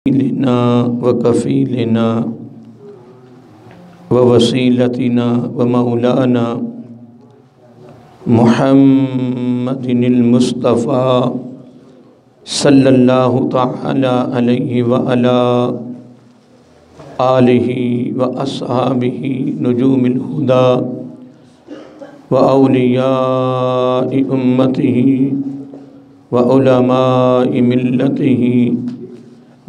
لنا وكفيلنا ووسيلتنا ومولانا محمد المصطفى صلى الله تعالى عليه وعلى آله وأصحابه نجوم الهدى وأولياء أمته وعلماء ملته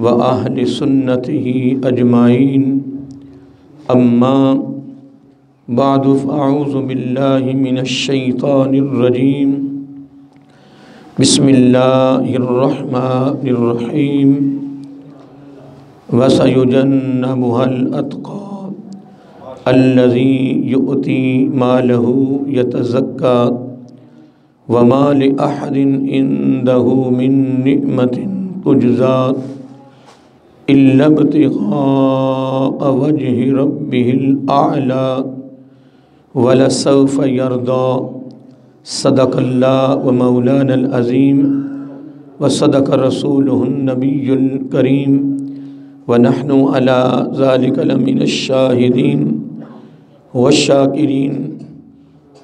وأهل سنته أجمعين أما بعد فأعوذ بالله من الشيطان الرجيم بسم الله الرحمن الرحيم وسيجنبها الأتقى الذي يؤتي ماله يتزكى وما لأحد عنده من نعمة تجزى إلا ابتغاء وجه ربه الأعلى ولسوف يرضى صدق الله ومولانا العظيم وصدق رسوله النبي الكريم ونحن على ذلك لمن الشاهدين والشاكرين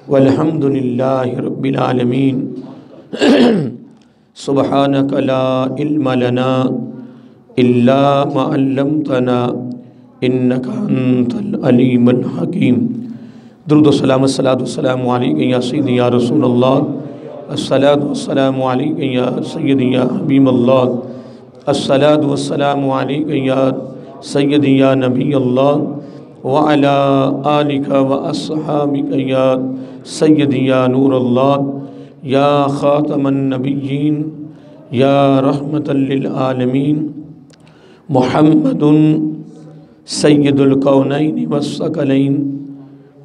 والحمد لله رب العالمين سبحانك لا علم لنا إلا ما علمتنا إنك أنت العليم الحكيم درود و سلام الصلاة والسلام علیکم یا سیدی یا رسول اللہ الصلاة والسلام علیکم یا سیدی یا حبیب اللہ الصلاة والسلام علیکم یا سیدی یا نبی اللہ وعلا آلک و اصحابک یا سیدی یا نور اللہ یا خاتم النبیین یا رحمت للعالمین محمد سید الکونین والثقلین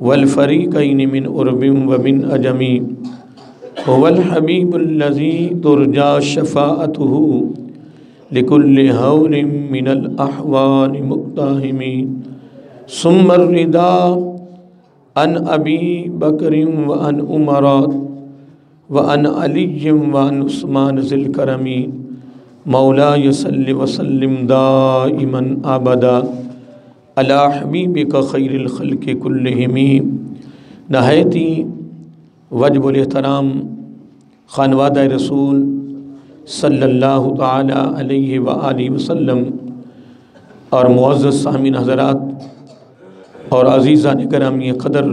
والفریقین من عرب ومن عجم هو الحبیب الذی ترجى شفاعته لكل هول من الأحوال مقتحم ثم الرضا عن أبي بكر وعن عمر وعن علي وعن عثمان ذي الكرم مولاي صل وسلم دائما ابدا على حبيبك خير الخلق كلهم نہایتی وجب الاحترام خانوادہ رسول صلی اللہ تعالی علیہ وآلہ وسلم اور معزز سامعین حضرات اور عزیزان گرامی قدر،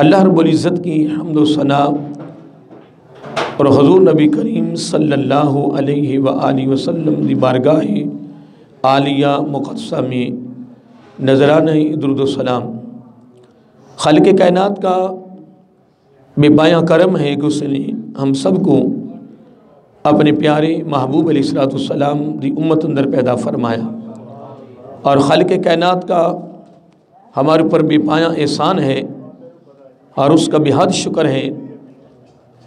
اللہ رب العزت کی حمد و ثنا اور حضور نبی کریم صلی اللہ علیہ وآلہ وسلم دی بارگاہ عالیہ مقدسہ میں نذرانہ درود و سلام خالق کائنات کا بے پایہ کرم ہے کہ اس نے ہم سب کو اپنے پیارے محبوب علیہ السلام دی امت اندر پیدا فرمایا، اور خالق کائنات کا ہمارے اوپر بے پایہ احسان ہے اور اس کا بے حد شکر ہے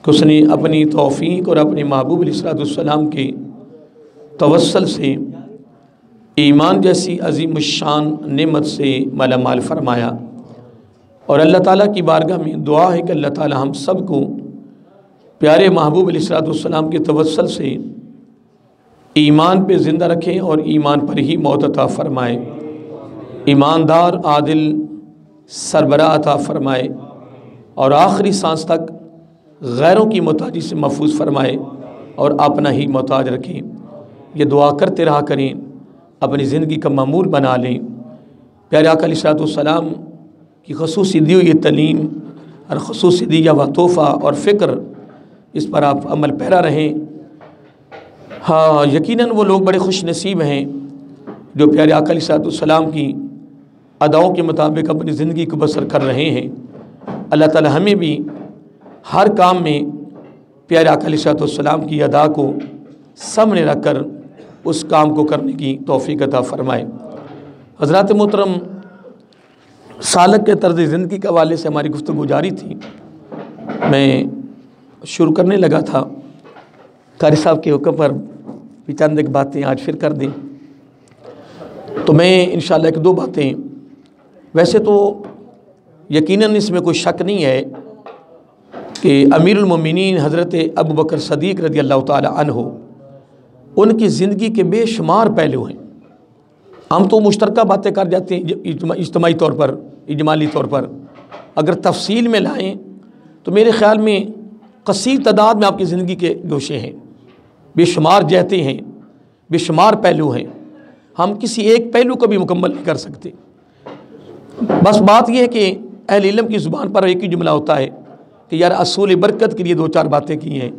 کہ اس نے اپنی توفیق اور اپنے محبوب علیہ السلام کے توسل سے ایمان جیسی عظیم الشان نعمت سے مالا مال فرمایا، اور اللہ تعالیٰ کی بارگاہ میں دعا ہے کہ اللہ تعالیٰ ہم سب کو پیارے محبوب علیہ السلام کے توسل سے ایمان پہ زندہ رکھیں اور ایمان پر ہی موت عطا فرمائے، ایماندار عادل سربراہ عطا فرمائے، اور آخری سانس تک غیروں کی محتاجی سے محفوظ فرمائے اور اپنا ہی محتاج رکھیں۔ یہ دعا کرتے رہا کریں، اپنی زندگی کا معمول بنا لیں۔ پیارے آقا علیہ السلام کی خصوصی دی ہوئی تعلیم اور خصوصی دیا ہوا تحفہ اور فکر، اس پر آپ عمل پیرا رہیں۔ ہاں، یقیناً وہ لوگ بڑے خوش نصیب ہیں جو پیارے آقا علیہ السلام کی اداؤں کے مطابق اپنی زندگی کو بسر کر رہے ہیں۔ اللہ تعالی ہمیں بھی ہر کام میں پیارے آقا علیہ السلام کی ادا کو سامنے رکھ کر اس کام کو کرنے کی توفیق عطا فرمائے۔ حضرات محترم، سالک کے طرز زندگی کے حوالے سے ہماری گفتگو جاری تھی۔ میں شروع کرنے لگا تھا، قاری صاحب کے حکم پر بھی چند ایک باتیں آج پھر کر دیں، تو میں انشاءاللہ ایک دو باتیں، ویسے تو یقیناً اس میں کوئی شک نہیں ہے کہ امیر المومنین حضرت ابو بکر صدیق رضی اللہ تعالی عنہ ان کی زندگی کے بے شمار پہلو ہیں. ہم تو مشترکہ باتیں کر جاتے ہیں اجتماعی طور پر، اجمالی طور پر. اگر تفصیل میں لائیں تو میرے خیال میں کثیر تعداد میں آپ کی زندگی کے گوشے ہیں، بے شمار جہتیں ہیں، بے شمار پہلو ہیں. ہم کسی ایک پہلو کو بھی مکمل نہیں کر سکتے. بس بات یہ ہے کہ اہل علم کی زبان پر ایک ہی جملہ ہوتا ہے کہ یار اصول برکت کے لیے 2-4 باتیں کی ہیں،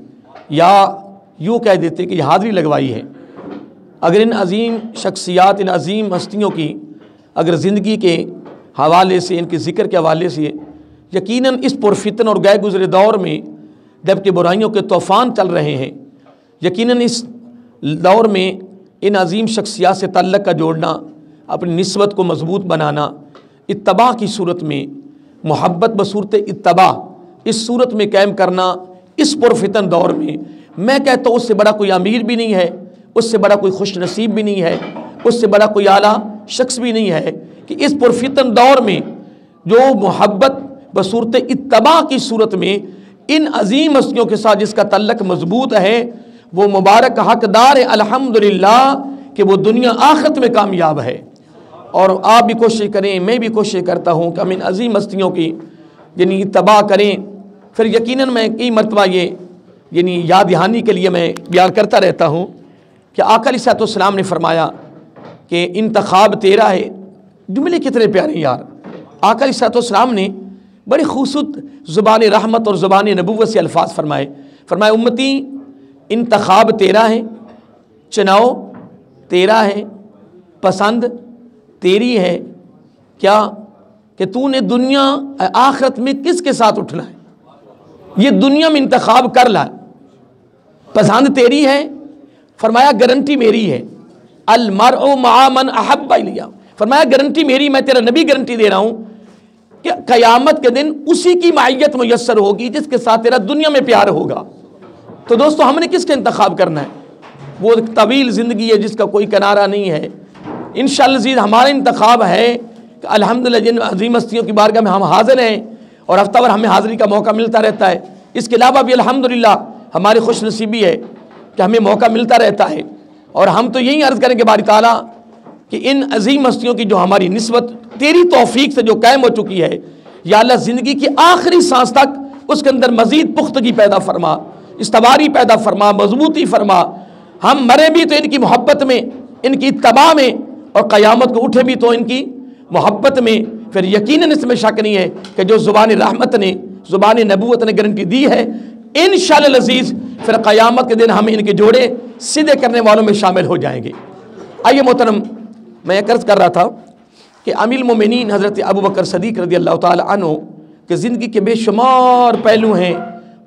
یا یوں کہہ دیتے کہ یہ حاضری لگوائی ہے. اگر ان عظیم شخصیات، ان عظیم ہستیوں کی اگر زندگی کے حوالے سے، ان کے ذکر کے حوالے سے، یقیناً اس پرفتن اور گئے گزرے دور میں جب کہ برائیوں کے طوفان چل رہے ہیں، یقیناً اس دور میں ان عظیم شخصیات سے تعلق کا جوڑنا، اپنی نسبت کو مضبوط بنانا، اتباع کی صورت میں، محبت بصورت اتباع اس صورت میں قائم کرنا اس پرفتن دور میں، میں کہتا ہوں اس سے بڑا کوئی امیر بھی نہیں ہے، اس سے بڑا کوئی خوش نصیب بھی نہیں ہے، اس سے بڑا کوئی اعلیٰ شخص بھی نہیں ہے کہ اس پرفتن دور میں جو محبت بصورت اتباع کی صورت میں ان عظیم ہستیوں کے ساتھ جس کا تعلق مضبوط ہے، وہ مبارک حقدار ہے الحمدللہ کہ وہ دنیا آخرت میں کامیاب ہے. اور آپ بھی کوشش کریں، میں بھی کوشش کرتا ہوں کہ ہم ان عظیم ہستیوں کی یعنی اتباع کریں. پھر یقیناً میں کئی مرتبہ یہ یعنی یاد دہانی کے لیے میں بیان کرتا رہتا ہوں کہ آقا علیہ السلام نے فرمایا کہ انتخاب تیرا ہے. جملے کتنے پیارے یار. آقا علیہ السلام نے بڑی خوبصورت زبان رحمت اور زبان نبوت سے الفاظ فرمائے امتی انتخاب تیرا ہے، چناؤ تیرا ہے، پسند تیری ہے، کیا کہ تو نے دنیا آخرت میں کس کے ساتھ اٹھنا ہے، یہ دنیا میں انتخاب کر لا. پسند تیری ہے، فرمایا گارنٹی میری ہے. المرء مع من احب الیہ، فرمایا گارنٹی میری، میں تیرا نبی گارنٹی دے رہا ہوں کہ قیامت کے دن اسی کی معیت میسر ہوگی جس کے ساتھ تیرا دنیا میں پیار ہوگا. تو دوستو ہم نے کس کا انتخاب کرنا ہے؟ وہ طویل زندگی ہے جس کا کوئی کنارہ نہیں ہے. انشاءاللہ عزیز ہمارا انتخاب ہے کہ الحمدللہ جن عظیم ہستیوں کی بارگاہ میں ہم حاضر ہیں اور ہفتہ وار ہمیں حاضری کا موقع ملتا رہتا ہے. اس کے علاوہ بھی الحمدللہ ہماری خوش نصیبی ہے کہ ہمیں موقع ملتا رہتا ہے. اور ہم تو یہی عرض کریں کہ باری تعالیٰ کہ ان عظیم ہستیوں کی جو ہماری نسبت تیری توفیق سے جو قائم ہو چکی ہے، یا اللہ زندگی کی آخری سانس تک اس کے اندر مزید پختگی پیدا فرما، استواری پیدا فرما، مضبوطی فرما. ہم مرے بھی تو ان کی محبت میں، ان کی اتباع میں، اور قیامت کو اٹھے بھی تو ان کی محبت میں. پھر یقیناً اس میں شک نہیں ہے کہ جو زبان رحمت نے، زبان نبوت نے گارنٹی دی ہے، انشاءاللہ العزیز پھر قیامت کے دن ہم ان کے جوڑے سیدھے کرنے والوں میں شامل ہو جائیں گے. آئیے محترم، میں یہ عرض کر رہا تھا کہ امیر المومنین حضرت ابوبکر صدیق رضی اللہ تعالی عنہ کہ زندگی کے بے شمار پہلو ہیں،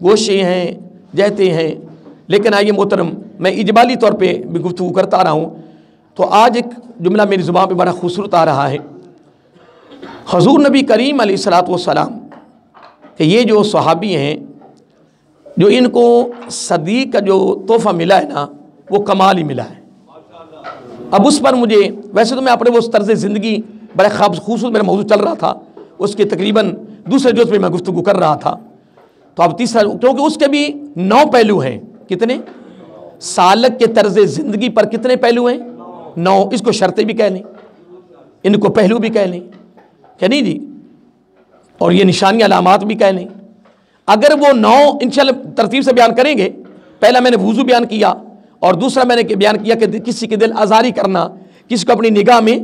گوشے ہیں، جہتیں ہیں. لیکن آئیے محترم، میں اجمالی طور پہ بھی گفتگو کرتا رہا ہوں تو آج ایک جملہ میری زبان پہ بڑا خوبصورت آ رہا ہے. حضور نبی کریم علیہ الصلوۃ والسلام کہ یہ جو صحابی ہیں جو ان کو صدیق کا جو تحفہ ملا ہے نا، وہ کمال ہی ملا ہے. اب اس پر مجھے ویسے تو میں اپنے وہ طرز زندگی بڑے خوبصورت میرا موضوع چل رہا تھا، اس کے تقریباً دوسرے جز پہ میں گفتگو کر رہا تھا. تو اب تیسرا، کیونکہ اس کے بھی 9 پہلو ہیں. کتنے؟ سالک کے طرز زندگی پر کتنے پہلو ہیں؟ 9. اس کو شرطیں بھی کہہ لیں، ان کو پہلو بھی کہہ لیں، کہ نہیں جی، اور یہ نشانی علامات بھی کہہ لیں. اگر وہ 9 انشاءاللہ ترتیب سے بیان کریں گے. پہلا میں نے وضو بیان کیا، اور دوسرا میں نے بیان کیا کہ کسی کے دل آزاری کرنا، کسی کو اپنی نگاہ میں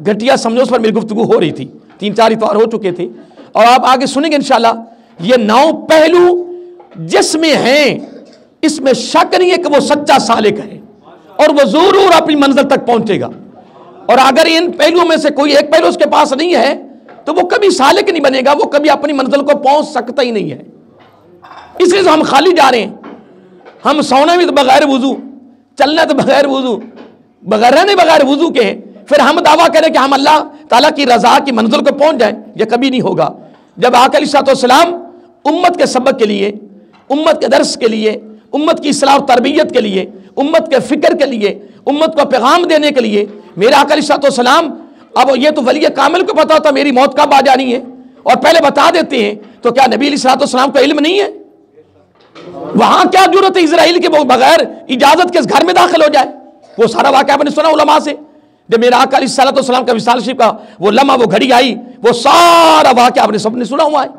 گھٹیا سمجھو، اس پر میری گفتگو ہو رہی تھی. 3-4 اتوار ہو چکے تھے، اور آپ آگے سنیں گے انشاءاللہ. یہ 9 پہلو جس میں ہیں، اس میں شک نہیں ہے کہ وہ سچا سالک ہے اور وہ ضرور اپنی منزل تک پہنچے گا. اور اگر ان پہلوؤں میں سے کوئی ایک پہلو اس کے پاس نہیں ہے تو وہ کبھی سالک نہیں بنے گا، وہ کبھی اپنی منزل کو پہنچ سکتا ہی نہیں ہے. اس لیے ہم خالی جا رہے ہیں. ہم سونا بھی تو بغیر وضو، چلنا تو بغیر وضو، رہنے بغیر وضو کے ہیں. پھر ہم دعویٰ کریں کہ ہم اللہ تعالیٰ کی رضا کی منزل کو پہنچ جائیں، یہ کبھی نہیں ہوگا. جب آقا علیہ السلام امت کے سبق کے لیے، امت کے درس کے لیے، امت کی اصلاح و تربیت کے لیے، امت کے فکر کے لیے، امت کو پیغام دینے کے لیے، میرے آقا علیہ السلام، اب یہ تو ولی کامل کو پتا ہوتا میری موت کب آ جانی ہے، اور پہلے بتا دیتے ہیں. تو کیا نبی علیہ السلام کو علم نہیں ہے؟ وہاں کیا ضرورت ہے اسرائیل کے وہ بغیر اجازت کے اس گھر میں داخل ہو جائے؟ وہ سارا واقعہ آپ نے سنا علماء سے، جب میرا آقا علیہ الصلوۃ والسلام کا وصال شریف کا وہ لمحہ، وہ گھڑی آئی، وہ سارا واقعہ آپ نے سب نے سنا ہوا ہے.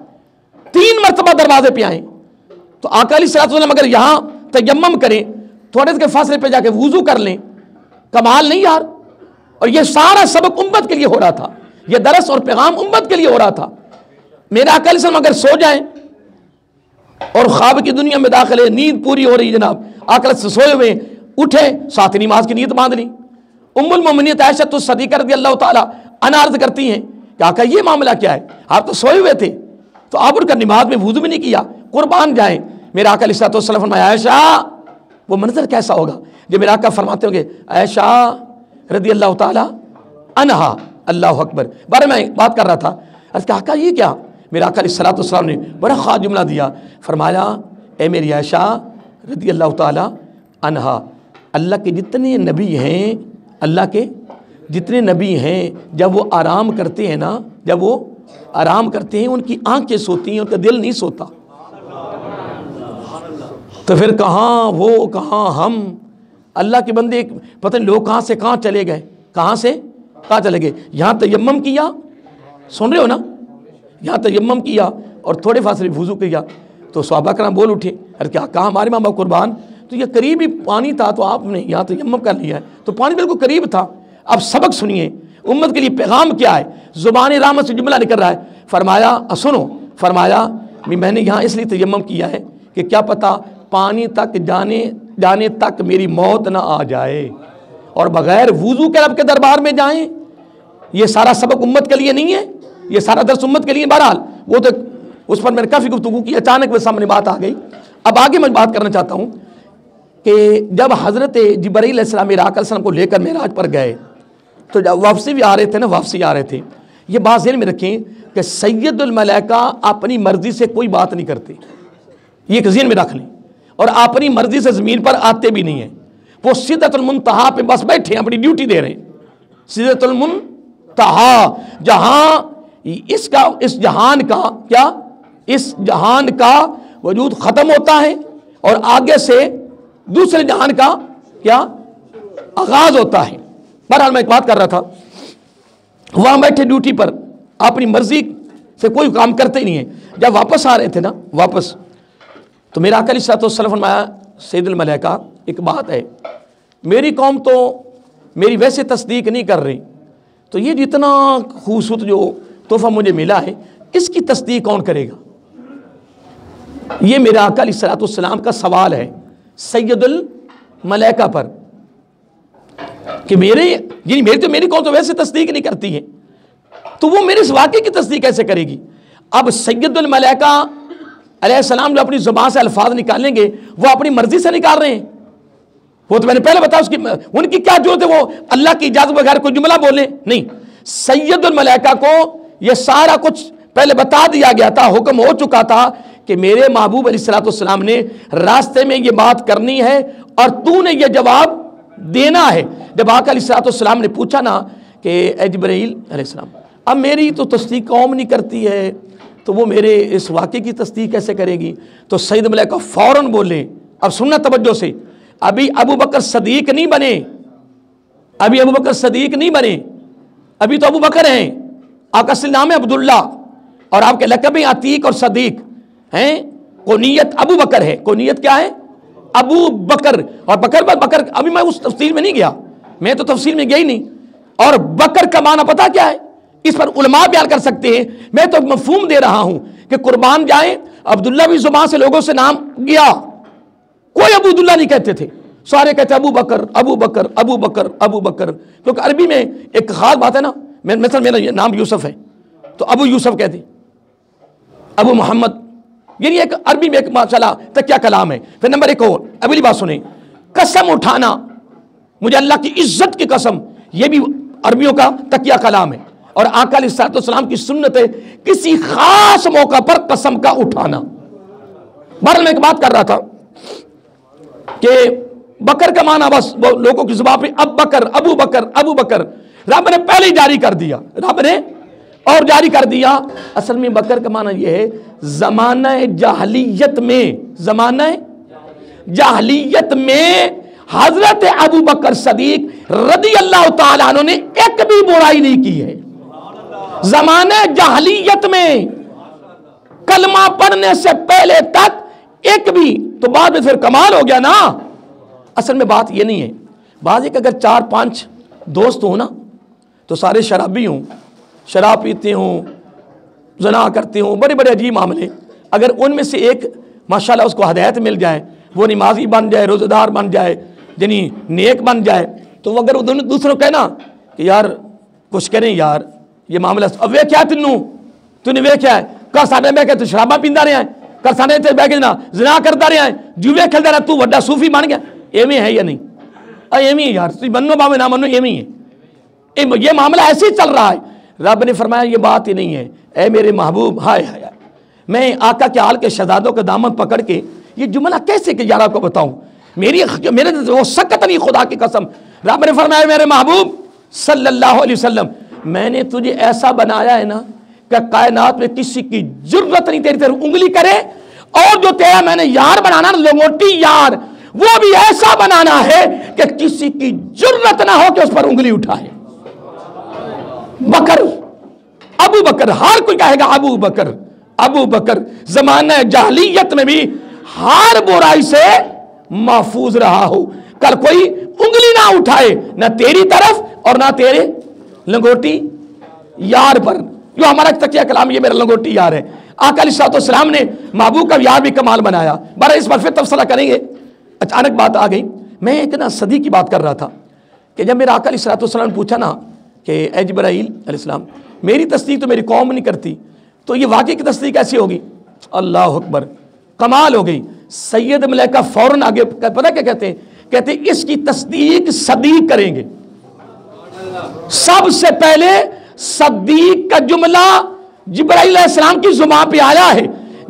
3 مرتبہ دروازے پہ آئے تو آقا علیہ الصلوۃ والسلام اگر یہاں تیمم کریں، تھوڑے کے فاصلے پہ جا کے وضو کر لیں، کمال نہیں یار؟ اور یہ سارا سبق امت کے لیے ہو رہا تھا، یہ درس اور پیغام امت کے لیے ہو رہا تھا. میرا آقا علیہ السلام اگر سو جائیں اور خواب کی دنیا میں داخل ہے، نیند پوری ہو رہی جناب، آقا سے سوئے ہوئے اٹھے، ساتھ نماز کی نیت باندھ لی. ام المومنین عائشہ الصدیقہ رضی اللہ تعالیٰ عنہا عرض کرتی ہیں کہ آقا یہ معاملہ کیا ہے؟ آپ تو سوئے ہوئے تھے، تو آپ ان کا نماز میں وضو بھی نہیں کیا، قربان جائیں. میرا آقا علیہ الصلوۃ والسلام فرمایا عائشہ وہ منظر کیسا ہوگا جب میرا آقا فرماتے ہوں گے عائشہ رضی اللہ تعالیٰ عنہا، اللہ اکبر. بارے میں بات کر رہا تھا، عرض کہ آقا یہ کیا؟ میرا آقا علیہ الصلوۃ والسلام نے بڑا خاص جملہ دیا، فرمایا اے میری عائشہ رضی اللہ تعالیٰ عنہا، اللہ کے جتنے نبی ہیں، اللہ کے جتنے نبی ہیں، جب وہ آرام کرتے ہیں نا، جب وہ آرام کرتے ہیں ان کی آنکھیں سوتی ہیں، ان کا دل نہیں سوتا. تو پھر کہاں وہ کہاں ہم اللہ کے بندے، پتہ نہیں لوگ کہاں سے کہاں چلے گئے، کہاں سے کہاں چلے گئے. یہاں تیمم کیا، سن رہے ہو نا، یہاں تیمم کیا اور تھوڑے فاصلے وضو کیا تو صحابہ کرام بول اٹھے، ارے کیا کہا ہمارے ماں باپ قربان، تو یہ قریب ہی پانی تھا تو آپ نے یہاں تیمم کر لیا ہے، تو پانی بالکل قریب تھا. اب سبق سنیے، امت کے لیے پیغام کیا ہے، زبان رحمت سے جملہ نکل رہا ہے. فرمایا سنو، فرمایا میں نے یہاں اس لیے تیمم کیا ہے کہ کیا پتہ پانی تک جانے تک میری موت نہ آ جائے اور بغیر وضو کے رب کے دربار میں جائیں. یہ سارا سبق امت کے لیے نہیں ہے، یہ سارا درس امت کے لیے. بہرحال وہ تو اس پر میں نے کافی گفتگو کی، اچانک وہ سامنے بات آ گئی. اب آگے میں بات کرنا چاہتا ہوں کہ جب حضرت جبرائیل علیہ السلام میرا آقا علیہ السلام کو لے کر معراج پر گئے تو جب واپسی بھی آ رہے تھے نا، واپسی آ رہے تھے، یہ بات ذہن میں رکھیں کہ سید الملائکہ اپنی مرضی سے کوئی بات نہیں کرتے، یہ ایک ذہن میں رکھ لیں، اور اپنی مرضی سے زمین پر آتے بھی نہیں ہیں. وہ سدرۃ المنتہا پہ بس بیٹھے اپنی ڈیوٹی دے رہے ہیں. سدرۃ المنتہا جہاں اس جہان کا کیا، اس جہان کا وجود ختم ہوتا ہے اور آگے سے دوسرے جہان کا کیا آغاز ہوتا ہے. بہرحال میں ایک بات کر رہا تھا، وہاں بیٹھے ڈیوٹی پر اپنی مرضی سے کوئی کام کرتے ہی نہیں ہیں. جب واپس آ رہے تھے نا، واپس تو میرا آقا علیہ الصلوۃ والسلام فرمایا سید الملائکہ ایک بات ہے، میری قوم تو میری ویسے تصدیق نہیں کر رہی، تو یہ جتنا خوبصورت جو تحفہ مجھے ملا ہے اس کی تصدیق کون کرے گا؟ یہ میرا آقا علیہ الصلوۃ والسلام کا سوال ہے سید الملائکہ پر کہ میری قوم تو ویسے تصدیق نہیں کرتی ہے، تو وہ میرے اس واقعے کی تصدیق کیسے کرے گی؟ اب سید الملائکہ علیہ السلام جو اپنی زبان سے الفاظ نکالیں گے وہ اپنی مرضی سے نکال رہے ہیں. وہ تو میں نے پہلے بتایا ان کی کیا ضرورت ہے وہ اللہ کی اجازت بغیر کوئی جملہ بولیں؟ نہیں، سید الملائکہ کو یہ سارا کچھ پہلے بتا دیا گیا تھا، حکم ہو چکا تھا کہ میرے محبوب علیہ الصلوۃ والسلام نے راستے میں یہ بات کرنی ہے اور تو نے یہ جواب دینا ہے. جب آقا علیہ الصلوۃ والسلام نے پوچھا نا کہ اے جبرائیل علیہ السلام، اب میری تو تصدیق قوم نہیں کرتی ہے تو وہ میرے اس واقعے کی تصدیق کیسے کرے گی؟ تو سید ملائکہ فوراً بولے، اب سننا توجہ سے، ابھی ابو بکر صدیق نہیں بنے، ابھی ابو بکر صدیق نہیں بنے، ابھی تو ابو بکر ہیں. آپ کا اصل نام ہے عبداللہ اور آپ کے لقب ہیں عتیق اور صدیق ہیں. کونیت ابو بکر ہے، کونیت کیا ہے؟ ابو بکر. اور بکر ابھی میں اس تفصیل میں نہیں گیا، میں تو تفصیل میں گیا ہی نہیں. اور بکر کا معنی پتا کیا ہے؟ اس پر علماء بیان کر سکتے ہیں، میں تو مفہوم دے رہا ہوں کہ قربان جائیں. عبداللہ بھی زبان سے لوگوں سے نام گیا، کوئی ابو عبداللہ نہیں کہتے تھے، سارے کہتے ابو بکر ابو بکر ابو بکر ابو بکر. کیونکہ عربی میں ایک خاص بات ہے نا، مثلا میرا نام یوسف ہے تو ابو یوسف کہتے، ابو محمد، یعنی ایک عربی میں ایک ماشاءاللہ تکیہ کلام ہے. پھر نمبر ایک اور اگلی بات سنیں، قسم اٹھانا، مجھے اللہ کی عزت کی قسم، یہ بھی عربیوں کا تکیہ کلام ہے. اور آقا علیہ الصلوۃ والسلام کی سنت ہے کسی خاص موقع پر قسم کا اٹھانا. بہرحال میں ایک بات کر رہا تھا کہ بکر کا معنی بس وہ لوگوں کی زبان پہ اب بکر ابو بکر ابو بکر رب نے پہلے ہی جاری کر دیا، رب نے اور جاری کر دیا. اصل میں بکر کا معنی یہ ہے زمانہ جاہلیت میں، زمانہ جاہلیت میں حضرت ابو بکر صدیق رضی اللہ تعالیٰ عنہ نے ایک بھی برائی نہیں کی ہے. زمانے جاہلیت میں کلمہ پڑھنے سے پہلے تک ایک بھی, تو بعد میں پھر کمال ہو گیا نا. اصل میں بات یہ نہیں ہے. بعض ایک اگر 4-5 دوست ہوں نا تو سارے شرابی ہوں, شراب پیتے ہوں, زنا کرتے ہوں, بڑے بڑے عجیب معاملے. اگر ان میں سے ایک ماشاءاللہ اس کو ہدایت مل جائے, وہ نمازی بن جائے, روزہ دار بن جائے, یعنی نیک بن جائے, تو وہ اگر دوسروں کہنا کہ یار کچھ کریں یار یہ معاملہ, اب وہ کیا تو نے وہ کیا ہے کر سانے میں کہ تو شرابہ پیندا رہا ہے, کر سانے تے بہ کے نا زنا کرتا رہا ہے, جوے کھیلتا رہا, تو وڈا صوفی بن گیا. ایویں ہے یا نہیں؟ ایویں ہے یار, تو منو باوے نہ منو ایویں ہے. یہ معاملہ ایسے ہی چل رہا ہے. رب نے فرمایا یہ بات ہی نہیں ہے. اے میرے محبوب, ہائے ہائے, میں آقا کے حال کے شہزادوں کا دامن پکڑ کے یہ جملہ کیسے کہ یار آپ کو بتاؤں, میرے وہ سکت نہیں, خدا کی قسم. رب نے فرمایا میرے محبوب صلی اللہ علیہ وسلم, میں نے تجھے ایسا بنایا ہے نا کہ کائنات میں کسی کی جرت نہیں تیری طرف انگلی کرے, اور جو تیرا میں نے یار بنانا لنگوٹی یار, وہ بھی ایسا بنانا ہے کہ کسی کی جرت نہ ہو کہ اس پر انگلی اٹھائے. بکر, ابو بکر, ہر کوئی کہے گا ابو بکر, ابو بکر زمانہ جاہلیت میں بھی ہر برائی سے محفوظ رہا ہو. کل کوئی انگلی نہ اٹھائے نہ تیری طرف اور نہ تیرے لنگوٹی یار پر. جو ہمارا تکیہ کلام یہ میرا لنگوٹی یار ہے. آقا علیہ السلام نے محبوب کا یار بھی کمال بنایا. بارہ اس پر پھر تفصیل کریں گے. اچانک بات آ گئی, میں ایک نا صدی کی بات کر رہا تھا کہ جب میرا آقا علیہ السلام نے پوچھا نا کہ اے جبرائیل علیہ السلام, میری تصدیق تو میری قوم نہیں کرتی, تو یہ واقعی کی تصدیق کیسی ہوگی؟ اللہ اکبر, کمال ہو گئی. سید ملائکہ فوراً آگے پتہ کیا کہتے ہیں؟ کہتے ہیں اس کی تصدیق صدیق کریں گے. سب سے پہلے صدیق کا جملہ جبرائیل علیہ السلام کی زبان پہ آیا ہے.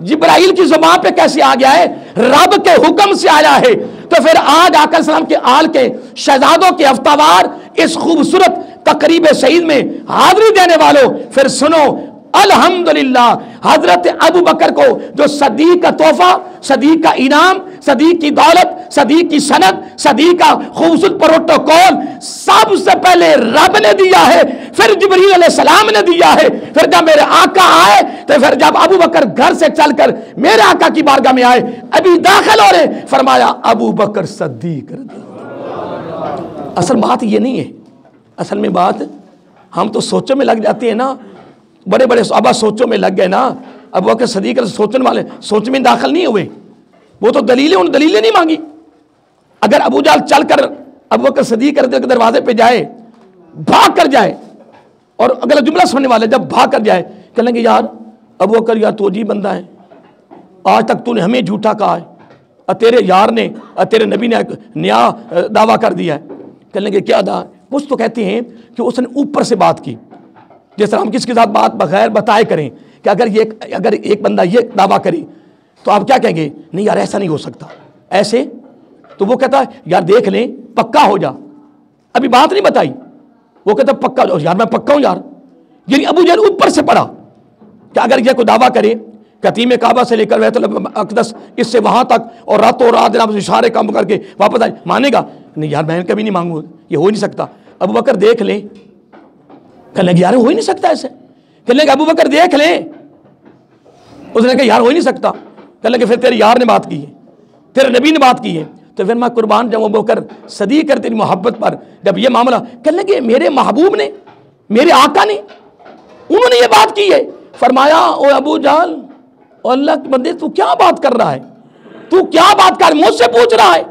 جبرائیل کی زبان پہ کیسے آ گیا ہے؟ رب کے حکم سے آیا ہے. تو پھر آج آقا علیہ السلام کے آل کے شہزادوں کے ہفتہ اس خوبصورت تقریب سعید میں حاضری دینے والوں, پھر سنو الحمدللہ حضرت ابو بکر کو جو صدیق کا تحفہ, صدیق کا انعام, صدیق کی دولت, صدیق کی سند, صدیق کا خوبصورت پروٹوکول سب سے پہلے رب نے دیا ہے, پھر جبریل علیہ السلام نے دیا ہے. پھر جب میرے آقا آئے تو پھر جب ابو بکر گھر سے چل کر میرے آقا کی بارگاہ میں آئے, ابھی داخل ہو رہے, فرمایا ابو بکر صدیق. اصل بات یہ نہیں ہے. اصل میں بات ہم تو سوچوں میں لگ جاتے ہیں نا, بڑے بڑے صحابہ سوچوں میں لگ گئے نا. ابو بکر صدیق سوچنے والے سوچ میں داخل نہیں ہوئے, وہ تو دلیلیں نہیں مانگی. اگر ابو جہل چل کر ابو بکر صدیق کے دروازے پہ جائے, بھاگ کر جائے, اور اگلا جملہ سننے والے جب بھاگ کر جائے کہیں گے یار ابو بکر یار تو عجیب بندہ ہے, آج تک تو نے ہمیں جھوٹا کہا ہے, اور تیرے یار نے اور تیرے نبی نے نیا دعویٰ کر دیا ہے. کہنے لگے کیا دعویٰ؟ کچھ تو کہتے ہیں کہ اس نے اوپر سے بات کی, جس طرح ہم کس کے ساتھ بات بغیر بتائے کریں کہ اگر ایک بندہ یہ دعویٰ کرے تو آپ کیا کہیں گے؟ نہیں یار ایسا نہیں ہو سکتا, ایسے. تو وہ کہتا ہے یار دیکھ لیں, پکا ہو جا. ابھی بات نہیں بتائی, وہ کہتا پکا یار میں پکا ہوں یار. یعنی ابو جہل اوپر سے پڑا کہ اگر یہ کوئی دعویٰ کرے قتیم کعبہ سے لے کر بیت الاقدس اس سے وہاں تک اور راتوں رات جناب اشارے کام کر کے واپس آئے, مانے گا؟ نہیں یار میں کبھی نہیں مانگوں, یہ ہو ہی نہیں سکتا. ابو بکر دیکھ لیں, کہنے لگے یار ہو ہی نہیں سکتا ایسے. کہنے لگے ابو بکر دیکھ لیں, اس نے کہا یار ہو ہی نہیں سکتا. کہنے لگے پھر تیرے یار نے بات کی ہے, تیرے نبی نے بات کی ہے. تو پھر میں قربان جب ابو بکر صدیق کر تیری محبت پر جب یہ معاملہ, کہنے لگے میرے محبوب نے, میرے آقا نے, انہوں نے یہ بات کی ہے. فرمایا او ابو جہل, اللہ کے بندے تو کیا بات کر رہا ہے, تو کیا بات کر مجھ سے پوچھ رہا ہے؟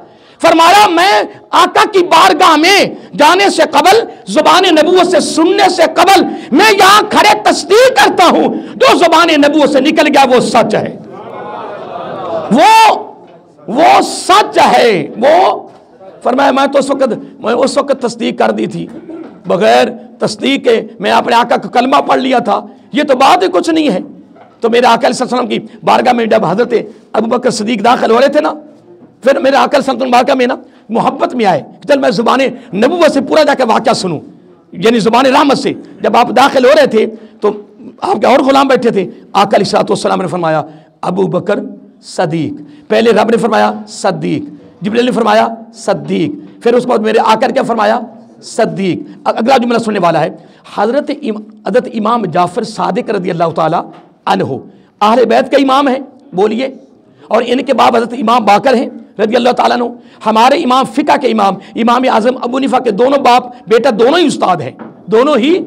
فرمایا میں آقا کی بارگاہ میں جانے سے قبل, زبان نبوت سے سننے سے قبل میں یہاں کھڑے تصدیق کرتا ہوں جو زبان نبوت سے نکل گیا وہ سچ ہے, وہ سچ ہے. وہ فرمایا میں تو اس وقت تصدیق کر دی تھی, بغیر تصدیق کے میں اپنے آقا کا کلمہ پڑھ لیا تھا, یہ تو بات ہی کچھ نہیں ہے. تو میرے آقا علیہ السلام کی بارگاہ میں جب حضرت ابو بکر صدیق داخل ہو رہے تھے نا, پھر میرے آقا علیہ السلام بارگاہ میں نا محبت میں آئے, چل میں زبان نبوت سے پورا جا کے واقعہ سنوں, یعنی زبان رحمت سے. جب آپ داخل ہو رہے تھے تو آپ کے اور غلام بیٹھے تھے. آقا علیہ السلام نے فرمایا ابو بکر صدیق. پہلے رب نے فرمایا صدیق، جبریل نے فرمایا صدیق، پھر اس کے بعد میرے آ کر کیا فرمایا صدیق. اگلا جملہ سننے والا ہے حضرت امام جعفر صادق رضی اللہ تعالیٰ عنہ اہل بیت کا امام ہے، بولیے، اور ان کے باپ حضرت امام باقر ہیں رضی اللہ تعالیٰ عنہ. ہمارے امام فقہ کے امام اعظم ابو حنیفہ کے دونوں باپ بیٹا دونوں ہی استاد ہیں، دونوں ہی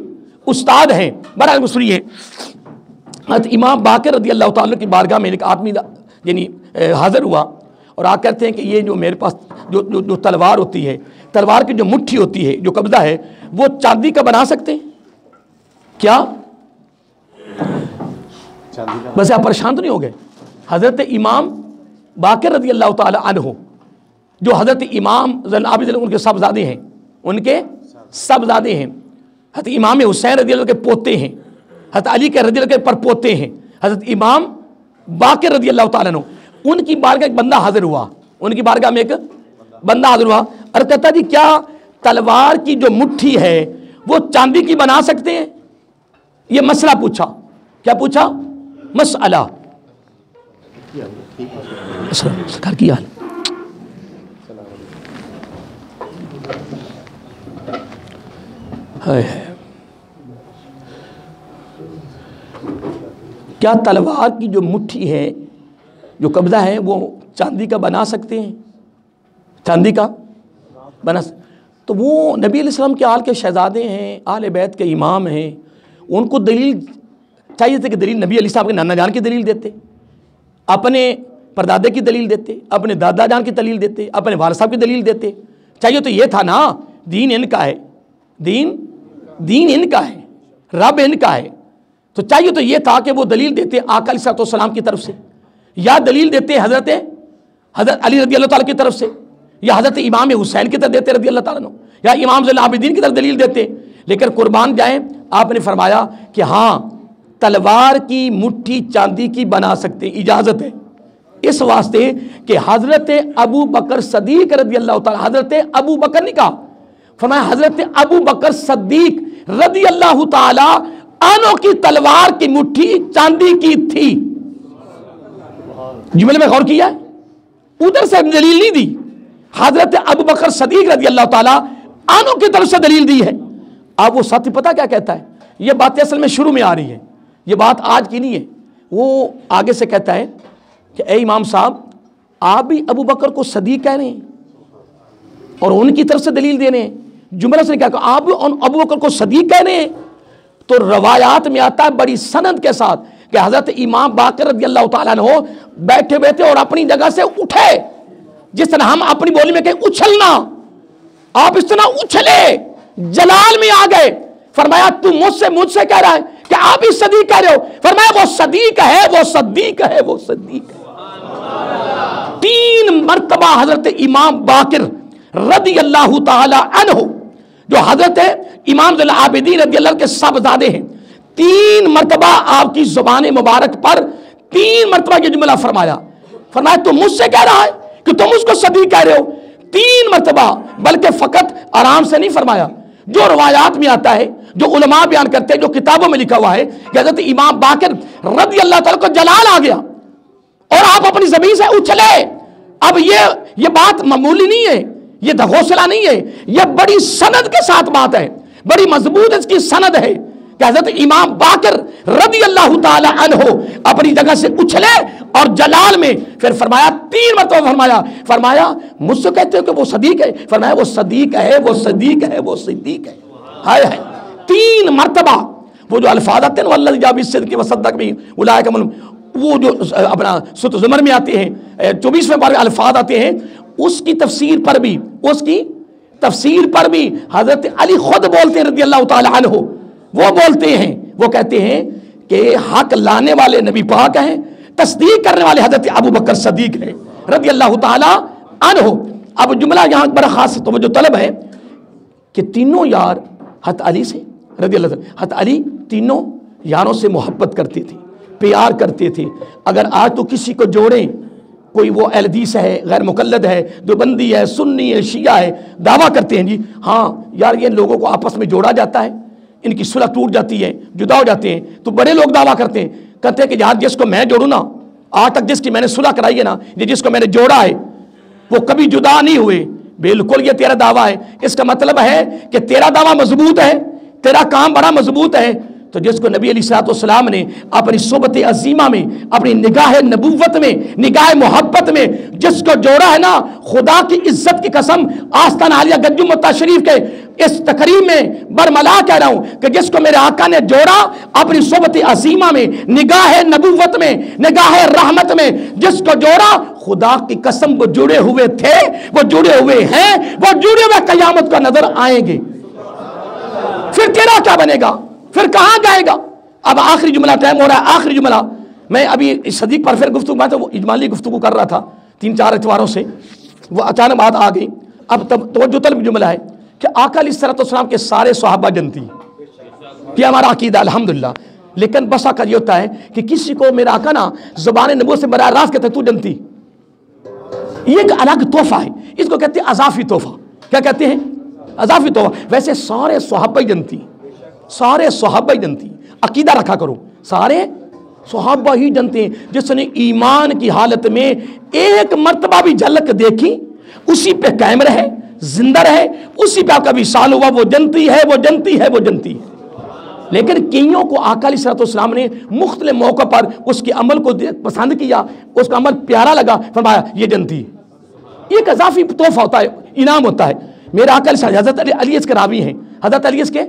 استاد ہیں. برابر سنیے، حضرت امام باقر رضی اللہ تعالیٰ کی بارگاہ میں ایک آدمی یعنی حاضر ہوا اور آ کہتے ہیں کہ یہ جو میرے پاس جو تلوار ہوتی ہے، تلوار کی جو مٹھی ہوتی ہے، جو قبضہ ہے، وہ چاندی کا بنا سکتے ہیں کیا؟ بس آپ پریشان تو نہیں ہو گئے؟ حضرت امام باقر رضی اللہ تعالی عنہ جو حضرت امام زین العابدین ان کے صاحبزادے ہیں، ان کے صاحبزادے ہیں، حضرت امام حسین رضی اللہ کے پوتے ہیں، حضرت علی کے رضی اللہ کے پر پوتے ہیں، حضرت امام باقر رضی اللہ تعالیٰ عنہ، ان کی بارگاہ ایک بندہ حاضر ہوا، ان کی بارگاہ میں ایک بندہ حاضر ہوا اور کہتا جی کیا تلوار کی جو مٹھی ہے وہ چاندی کی بنا سکتے ہیں؟ یہ مسئلہ پوچھا. کیا پوچھا؟ مسئلہ. سرکار کی حال کیا تلوار کی جو مٹھی ہے، جو قبضہ ہے، وہ چاندی کا بنا سکتے ہیں؟ چاندی کا بنا تو وہ نبی علیہ السلام کے آل کے شہزادے ہیں، آل بیت کے امام ہیں، ان کو دلیل چاہیے تھے کہ دلیل نبی علیہ السلام کے نانا جان کی دلیل دیتے، اپنے پردادے کی دلیل دیتے، اپنے دادا جان کی دلیل دیتے، اپنے والد صاحب کی دلیل دیتے. چاہیے تو یہ تھا نا، دین ان کا ہے، دین ان کا ہے، رب ان کا ہے، تو چاہیے تو یہ تھا کہ وہ دلیل دیتے آقا علیہ السلام کی طرف سے، یا دلیل دیتے حضرت علی رضی اللہ تعالیٰ کی طرف سے، یا حضرت امام حسین کی طرف دیتے رضی اللہ تعالیٰ عنہ، یا امام زین العابدین کی طرف دلیل دیتے. لیکن قربان جائیں، آپ نے فرمایا کہ ہاں تلوار کی مٹھی چاندی کی بنا سکتے، اجازت ہے، اس واسطے کہ حضرت ابو بکر صدیق رضی اللہ تعالیٰ، حضرت ابو بکر نے کہا، فرمایا حضرت ابو بکر صدیق رضی اللہ تعالیٰ عنہ کی تلوار کی مٹھی چاندی کی تھی. جملے میں غور کیا ہے؟ ادھر سے دلیل نہیں دی، حضرت ابو بکر صدیق رضی اللہ تعالیٰ عنہ کی طرف سے دلیل دی ہے. اب وہ ساتھی پتہ کیا کہتا ہے؟ یہ باتیں اصل میں شروع میں آ رہی ہیں، یہ بات آج کی نہیں ہے. وہ آگے سے کہتا ہے کہ اے امام صاحب، آپ بھی ابو بکر کو صدیق کہہ رہے ہیں اور ان کی طرف سے دلیل دے رہے ہیں. جملہ سے کہا کہ آپ بھی ابو بکر کو صدیق کہہ رہے ہیں. تو روایات میں آتا ہے بڑی سند کے ساتھ کہ حضرت امام باقر رضی اللہ تعالیٰ عنہ بیٹھے بیٹھے اور اپنی جگہ سے اٹھے، جس طرح ہم اپنی بولی میں کہیں اچھلنا، آپ اس طرح اچھلے، جلال میں آ گئے. فرمایا تم مجھ سے کہہ رہا ہے کہ آپ ہی صدیق کہہ رہے ہو؟ فرمایا وہ صدیق ہے، وہ صدیق ہے، وہ صدیق ہے. 3 مرتبہ حضرت امام باقر رضی اللہ تعالی عنہ جو حضرت امام زین العابدین رضی اللہ کے صاحبزادے ہیں، 3 مرتبہ آپ کی زبان مبارک پر 3 مرتبہ یہ جملہ فرمایا. فرمایا تم مجھ سے کہہ رہا ہے کہ تم اس کو صدیق کہہ رہے ہو؟ 3 مرتبہ، بلکہ فقط آرام سے نہیں فرمایا. جو روایات میں آتا ہے، جو علماء بیان کرتے ہیں، جو کتابوں میں لکھا ہوا ہے کہ حضرت امام باقر رضی اللہ تعالیٰ کو جلال آ گیا اور آپ اپنی زمین سے اچھلے. اب یہ بات معمولی نہیں ہے، یہ حوصلہ نہیں ہے، یہ بڑی سند کے ساتھ بات ہے، بڑی مضبوط اس کی سند ہے کہ حضرت امام باقر رضی اللہ تعالی عنہ اپنی جگہ سے اچھلے اور جلال میں پھر فرمایا 3 مرتبہ فرمایا مجھ سے کہتے ہو کہ وہ صدیق ہے؟ فرمایا وہ صدیق ہے، وہ صدیق ہے، وہ صدیق ہے. ہائے ہائے 3 مرتبہ وہ جو الفاظ آتے ہیں والذی جاء بالصدق وصدق بہ اولئک هم، وہ جو اپنا سورۃ زمر میں آتے ہیں 24ویں پارے الفاظ آتے ہیں، اس کی تفسیر پر بھی حضرت علی خود بولتے ہیں رضی اللہ تعالی عنہ. وہ بولتے ہیں، وہ کہتے ہیں کہ حق لانے والے نبی پاک ہیں، تصدیق کرنے والے حضرت ابو بکر صدیق ہیں رضی اللہ تعالی عنہ. اب جملہ یہاں بڑا خاص توجہ طلب ہے کہ تینوں یار حضرت علی سے رضی اللہ تعالی، حضرت علی تینوں یاروں سے محبت کرتے تھے، پیار کرتے تھے. اگر آج تو کسی کو جوڑیں، کوئی وہ اہل حدیث ہے، غیر مقلد ہے، دیوبندی ہے، سنی ہے، شیعہ ہے، دعویٰ کرتے ہیں جی ہاں یار یہ لوگوں کو آپس میں جوڑا جاتا ہے، ان کی صلح ٹوٹ جاتی ہے، جدا ہو جاتے ہیں. تو بڑے لوگ دعویٰ کرتے ہیں کہ یار جس کو میں جوڑوں نا آج تک جس کی میں نے صلح کرائی ہے نا، یہ جس کو میں نے جوڑا ہے، وہ کبھی جدا نہیں ہوئے. بالکل یہ تیرا دعویٰ ہے. اس کا مطلب ہے کہ تیرا دعویٰ مضبوط ہے، تیرا کام بڑا مضبوط ہے. تو جس کو نبی علیہ الصلوۃ والسلام نے اپنی صحبت عظیمہ میں، اپنی نگاہ نبوت میں، نگاہ محبت میں جس کو جوڑا ہے نا، خدا کی عزت کی قسم، آستان عالیہ گنج متا شریف کے اس تقریب میں برملا کہہ رہا ہوں کہ جس کو میرے آقا نے جوڑا اپنی صحبت عظیمہ میں، نگاہ نبوت میں، نگاہ رحمت میں، جس کو جوڑا، خدا کی قسم وہ جڑے ہوئے تھے، وہ جڑے ہوئے ہیں، وہ جڑے ہوئے قیامت کا نظر آئیں گے. پھر تیرا کیا بنے گا؟ پھر کہاں جائے گا؟ اب آخری جملہ ٹائم ہو رہا ہے، آخری جملہ. میں ابھی صدیق پر پھر گفتگو، میں تو وہ اجمالی گفتگو کر رہا تھا 3-4 اتواروں سے، وہ اچانک بات آ گئی. اب تب توجہ طلب جملہ ہے کہ آقا علیہ الصلوۃ والسلام کے سارے صحابہ جنتی، یہ ہمارا عقیدہ الحمدللہ. لیکن بس آقا یہ ہوتا ہے کہ کسی کو میرا آقا نا زبان نبوت سے براہ راست کہتے تو جنتی، یہ ایک الگ تحفہ ہے. اس کو کہتے ہیں اضافی تحفہ. کیا کہتے ہیں؟ اضافی تحفہ. ویسے سارے صحابہ جنتی، سارے صحابہ جنتی. عقیدہ رکھا کرو، سارے صحابہ ہی جنتے ہیں. جس نے ایمان کی حالت میں ایک مرتبہ بھی جھلک دیکھی، اسی پہ قائم رہے، زندہ رہے، اسی پہ آپ کا وصال ہوا، وہ جنتی ہے، وہ جنتی ہے، وہ جنتی ہے. لیکن کئیوں کو آقا علیہ الصلوۃ والسلام نے مختلف موقع پر اس کے عمل کو پسند کیا، اس کا عمل پیارا لگا، فرمایا یہ جنتی ہے. یہ ایک اضافی تحفہ ہوتا ہے، انعام ہوتا ہے. میرا آقا علیہ حضرت علی اس کے راوی ہیں، حضرت علی اس کے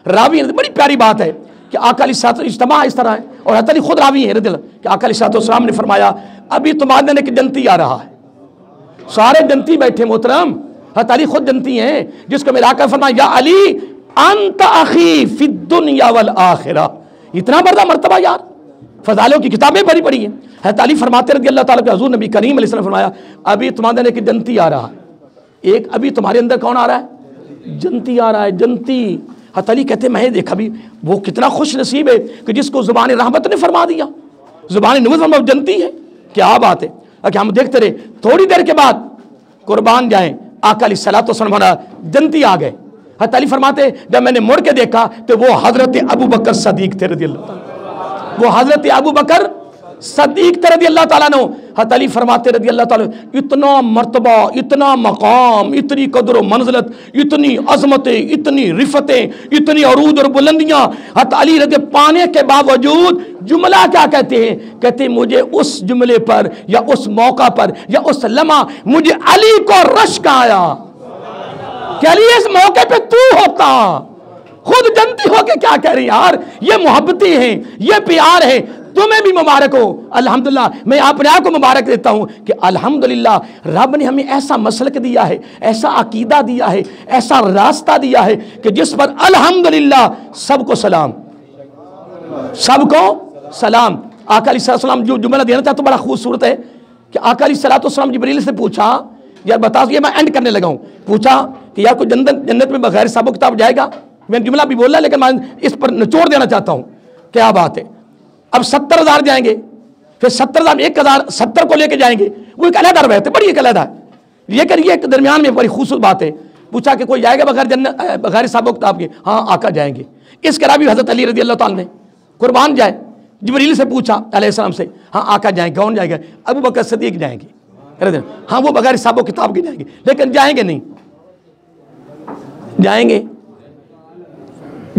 راوی ہیں. بڑی پیاری بات ہے کہ آقا علیہ الصلوۃ اجتماع اس طرح ہے، اور حضرت علی خود راوی ہیں رضی اللہ کہ آقا علیہ الصلوۃ والسلام نے فرمایا ابھی تمہارے نے کہ جنتی آ رہا ہے. سارے جنتی بیٹھے محترم، حضرت علی خود جنتی ہیں، جس کو میرا آقا فرمایا یا علی انت اخی فی الدنیا والآخرہ. اتنا بڑا مرتبہ یار، فضائلوں کی کتابیں بڑی پڑی ہیں. حضرت علی فرماتے رضی اللہ تعالیٰ کہ حضور نبی کریم علیہ السلام فرمایا ابھی تمہارے نے کہ جنتی آ رہا ہے. ایک ابھی تمہارے اندر کون آ رہا ہے؟ جنتی آ رہا ہے، جنتی. حضرت علی کہتے ہیں میں دیکھا بھی وہ کتنا خوش نصیب ہے کہ جس کو زبان رحمت نے فرما دیا، زبان نبوت فرما جنتی ہے. کیا بات ہے کہ ہم دیکھتے رہے. تھوڑی دیر کے بعد قربان جائیں آقا علیہ الصلوۃ والسلام جنتی آ گئے. حضرت علی فرماتے جب میں نے مڑ کے دیکھا تو وہ حضرت ابو بکر صدیق تھے رضی اللہ تعالیٰ، وہ حضرت ابو بکر صدیق تھے رضی اللہ تعالیٰ عنہ. حضرت علی فرماتے رضی اللہ تعالیٰ اتنا مرتبہ، اتنا مقام، اتنی قدر و منزلت، اتنی عظمتیں، اتنی رفتیں، اتنی عروج اور بلندیاں حضرت علی رضی پانے کے باوجود جملہ کیا کہتے ہیں؟ کہتے ہیں مجھے اس جملے پر یا اس موقع پر یا اس لمحہ مجھے علی کو رشک آیا کہ علی اس موقع پہ تو ہوتا. خود جنتی ہو کے کیا کہہ رہی یار، یہ محبتی ہیں، یہ پیار ہے. تمہیں بھی مبارک ہو. الحمدللہ میں اپنے آپ کو مبارک دیتا ہوں کہ الحمدللہ رب نے ہمیں ایسا مسلک دیا ہے، ایسا عقیدہ دیا ہے، ایسا راستہ دیا ہے کہ جس پر الحمدللہ سب کو سلام، سب کو سلام. آقا علیہ السلام جو جملہ دینا چاہتا بڑا خوبصورت ہے کہ آقا علیہ السلام جبریل سے پوچھا یار بتا، یہ میں اینڈ کرنے لگا ہوں، پوچھا کہ یار کوئی جنت میں بغیر حساب و کتاب جائے گا؟ میں جملہ بھی بول رہا لیکن میں اس پر نچوڑ دینا چاہتا ہوں. کیا بات ہے. اب 70,000 جائیں گے، پھر 70,000 میں 1,070 کو لے کے جائیں گے. وہ ایک علیحدہ روایت ہے، بڑی ایک علیحدہ ہے. لیکن یہ ایک درمیان میں بڑی خوبصورت بات ہے. پوچھا کہ کوئی جائے گا بغیر حساب و کتاب کے؟ ہاں آقا جائیں گے. اس کے علاوہ حضرت علی رضی اللہ تعالیٰ نے قربان جائے جبریل سے پوچھا علیہ السلام سے، ہاں آقا جائیں گے. کون جائے گا؟ ابو بکر صدیق جائیں گے. ہاں وہ بغیر حساب و کتاب کے جائیں گے، لیکن جائیں گے نہیں.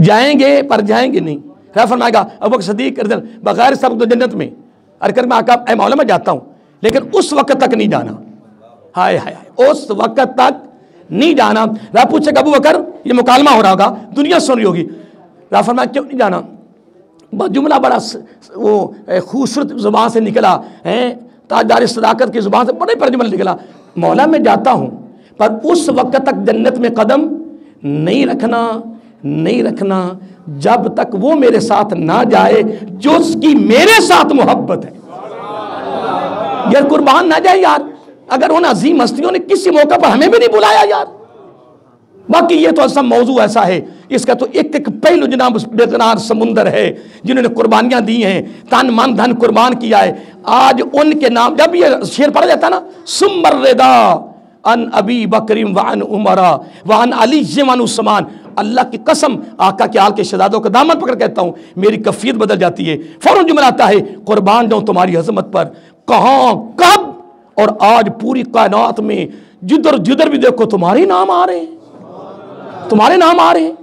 جائیں گے پر جائیں گے نہیں. کیا فرمائے گا ابو بکر صدیق بغیر حساب تو جنت میں. ارکر میں آقا اے مولا میں جاتا ہوں لیکن اس وقت تک نہیں جانا. ہائے ہائے اس وقت تک نہیں جانا. رب پوچھے گا ابو بکر یہ مکالمہ ہو رہا ہوگا، دنیا سن رہی ہوگی. رب فرمایا کیوں نہیں جانا؟ جملہ بڑا وہ خوبصورت زبان سے نکلا ہے، تاجدار صداقت کی زبان سے بڑے پر جملہ نکلا. مولا میں جاتا ہوں پر اس وقت تک جنت میں قدم نہیں رکھنا جب تک وہ میرے ساتھ نہ جائے جو اس کی میرے ساتھ محبت ہے. یار قربان نہ جائے یار، اگر ان عظیم ہستیوں نے کسی موقع پر ہمیں بھی نہیں بلایا یار. باقی یہ تو ایسا موضوع ایسا ہے، اس کا تو ایک ایک پہلو جناب بے قرار سمندر ہے جنہوں نے قربانیاں دی ہیں، تن من دھن قربان کیا ہے. آج ان کے نام جب یہ شعر پڑھا جاتا ہے نا، ثم الرضا عن ابی بکر وعن عمر وعن علی وعن عثمان، اللہ کی قسم آقا کے آل کے شہزادوں کا دامن پکڑ کہتا ہوں میری کفیت بدل جاتی ہے. فوراً جملہ آتا ہے قربان جاؤں تمہاری عظمت پر. کہاں کب اور آج پوری کائنات میں جدھر جدھر بھی دیکھو تمہارے نام آ رہے ہیں, تمہارے نام آ رہے ہیں.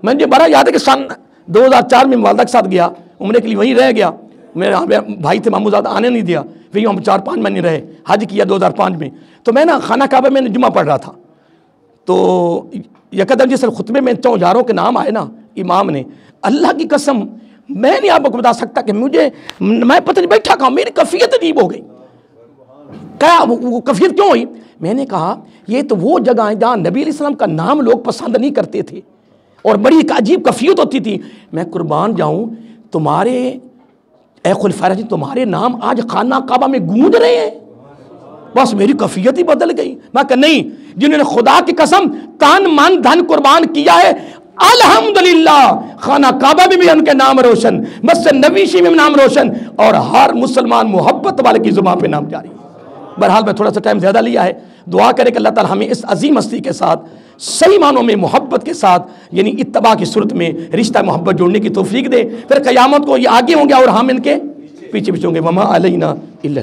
مجھے بڑا یاد ہے کہ سن 2004 میں والدہ کے ساتھ گیا عمرے کے لیے, وہیں رہ گیا. میرے بھائی تھے مامو زادہ آنے نہیں دیا, وہیں ہم 4-5 مہینے رہے, حج کیا 2005 میں. تو میں نا خانہ کعبہ میں جمعہ پڑھ رہا تھا, تو یکدم جس خطبے میں چوجاروں کے نام آئے نا امام نے, اللہ کی قسم میں نہیں آپ کو بتا سکتا کہ مجھے, میں پتہ نہیں بیٹھا کہاں, میری کیفیت عجیب ہو گئی. کیا وہ کیفیت کیوں ہوئی؟ میں نے کہا یہ تو وہ جگہ ہیں جہاں نبی علیہ السلام کا نام لوگ پسند نہیں کرتے تھے اور بڑی ایک عجیب کیفیت ہوتی تھی. میں قربان جاؤں تمہارے اے خلفائے راشدین تمہارے نام آج خانہ کعبہ میں گونج رہے ہیں. بس میری کیفیت ہی بدل گئی. میں کہا نہیں, جنہوں نے خدا کی قسم تن من دھن قربان کیا ہے الحمدللہ خانہ کعبہ میں بھی ان کے نام روشن, مسجد نبوی میں نام روشن, اور ہر مسلمان محبت والے کی زبان پہ نام جاری. بہرحال میں تھوڑا سا ٹائم زیادہ لیا ہے, دعا کرے کہ اللہ تعالی ہمیں اس عظیم ہستی کے ساتھ صحیح معنوں میں محبت کے ساتھ یعنی اتباع کی صورت میں رشتہ محبت جوڑنے کی توفیق دے. پھر قیامت کو یہ آگے ہوں گے اور ہم ان کے پیچھے پیچھے ہوں گے. وما علینا الا